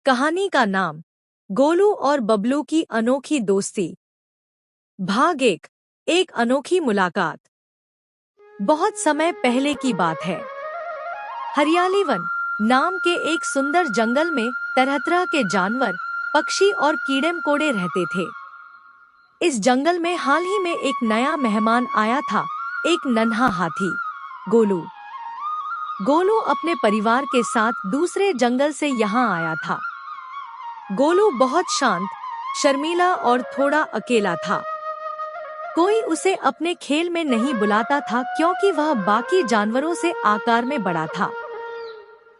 कहानी का नाम गोलू और बबलू की अनोखी दोस्ती। भाग एक अनोखी मुलाकात। बहुत समय पहले की बात है। हरियाली वन नाम के एक सुंदर जंगल में तरह तरह के जानवर, पक्षी और कीड़े मकोड़े रहते थे। इस जंगल में हाल ही में एक नया मेहमान आया था, एक नन्हा हाथी गोलू। गोलू अपने परिवार के साथ दूसरे जंगल से यहाँ आया था। गोलू बहुत शांत, शर्मीला और थोड़ा अकेला था। कोई उसे अपने खेल में नहीं बुलाता था क्योंकि वह बाकी जानवरों से आकार में बड़ा था।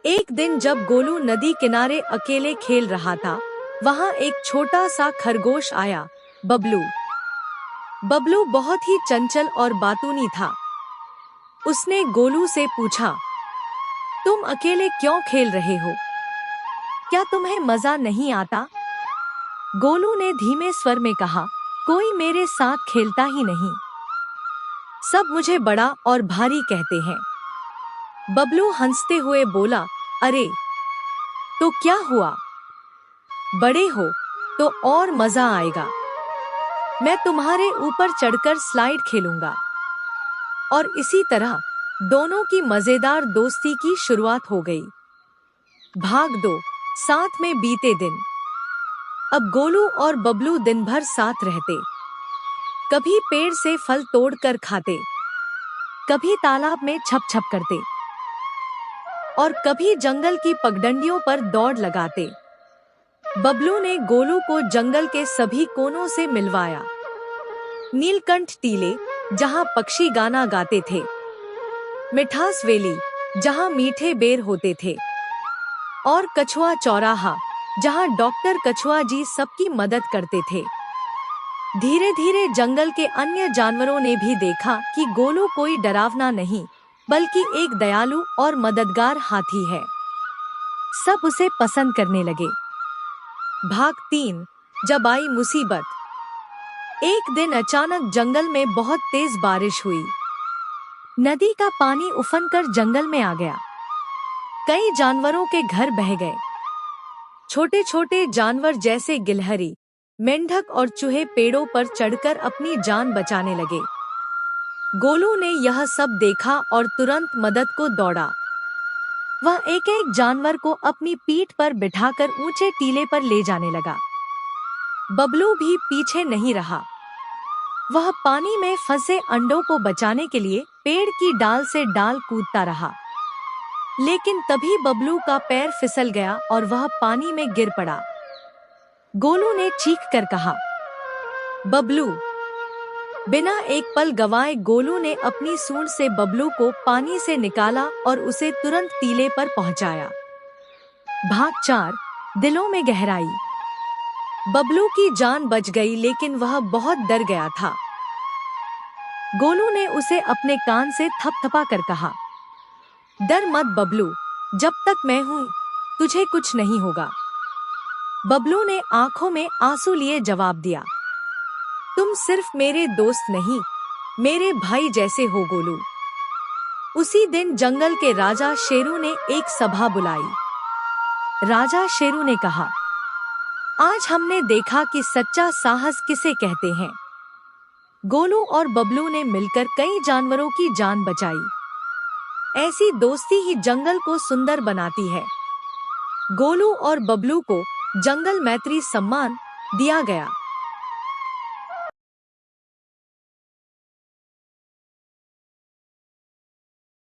एक दिन जब गोलू नदी किनारे अकेले खेल रहा था, वहाँ एक छोटा सा खरगोश आया, बबलू। बबलू बहुत ही चंचल और बातूनी था। उसने गोलू से पूछा, तुम अकेले क्यों खेल रहे हो? क्या तुम्हें मजा नहीं आता? गोलू ने धीमे स्वर में कहा, कोई मेरे साथ खेलता ही नहीं। सब मुझे बड़ा और भारी कहते हैं। बबलू हंसते हुए बोला, अरे तो क्या हुआ? बड़े हो तो और मजा आएगा। मैं तुम्हारे ऊपर चढ़कर स्लाइड खेलूंगा। और इसी तरह दोनों की मजेदार दोस्ती की शुरुआत हो गई। भाग 2, साथ में बीते दिन। अब गोलू और बबलू दिन भर साथ रहते। कभी पेड़ से फल तोड़कर खाते, कभी तालाब में छप छप करते और कभी जंगल की पगडंडियों पर दौड़ लगाते। बबलू ने गोलू को जंगल के सभी कोनों से मिलवाया। नीलकंठ टीले, जहां पक्षी गाना गाते थे, मिठास वैली, जहां मीठे बेर होते थे, और कछुआ चौराहा, जहां डॉक्टर कछुआ जी सबकी मदद करते थे। धीरे धीरे जंगल के अन्य जानवरों ने भी देखा कि गोलू कोई डरावना नहीं, बल्कि एक दयालु और मददगार हाथी है। सब उसे पसंद करने लगे। भाग 3, जब आई मुसीबत। एक दिन अचानक जंगल में बहुत तेज बारिश हुई। नदी का पानी उफनकर जंगल में आ गया। कई जानवरों के घर बह गए। छोटे छोटे जानवर जैसे गिलहरी, मेंढक और चूहे पेड़ों पर चढ़कर अपनी जान बचाने लगे। गोलू ने यह सब देखा और तुरंत मदद को दौड़ा। वह एक एक जानवर को अपनी पीठ पर बिठाकर ऊंचे टीले पर ले जाने लगा। बबलू भी पीछे नहीं रहा। वह पानी में फंसे अंडों को बचाने के लिए पेड़ की डाल से डाल कूदता रहा। लेकिन तभी बबलू का पैर फिसल गया और वह पानी में गिर पड़ा। गोलू ने चीख कर कहा, बबलू। बिना एक पल गवाए गोलू ने अपनी सूंड से बबलू को पानी से निकाला और उसे तुरंत टीले पर पहुंचाया। भाग 4, दिलों में गहराई। बबलू की जान बच गई, लेकिन वह बहुत डर गया था। गोलू ने उसे अपने कान से थपथपा कर कहा, डर मत बबलू, जब तक मैं हूँ तुझे कुछ नहीं होगा। बबलू ने आंखों में आंसू लिए जवाब दिया, तुम सिर्फ मेरे दोस्त नहीं, मेरे भाई जैसे हो गोलू। उसी दिन जंगल के राजा शेरू ने एक सभा बुलाई। राजा शेरू ने कहा, आज हमने देखा कि सच्चा साहस किसे कहते हैं। गोलू और बबलू ने मिलकर कई जानवरों की जान बचाई। ऐसी दोस्ती ही जंगल को सुंदर बनाती है। गोलू और बबलू को जंगल मैत्री सम्मान दिया गया।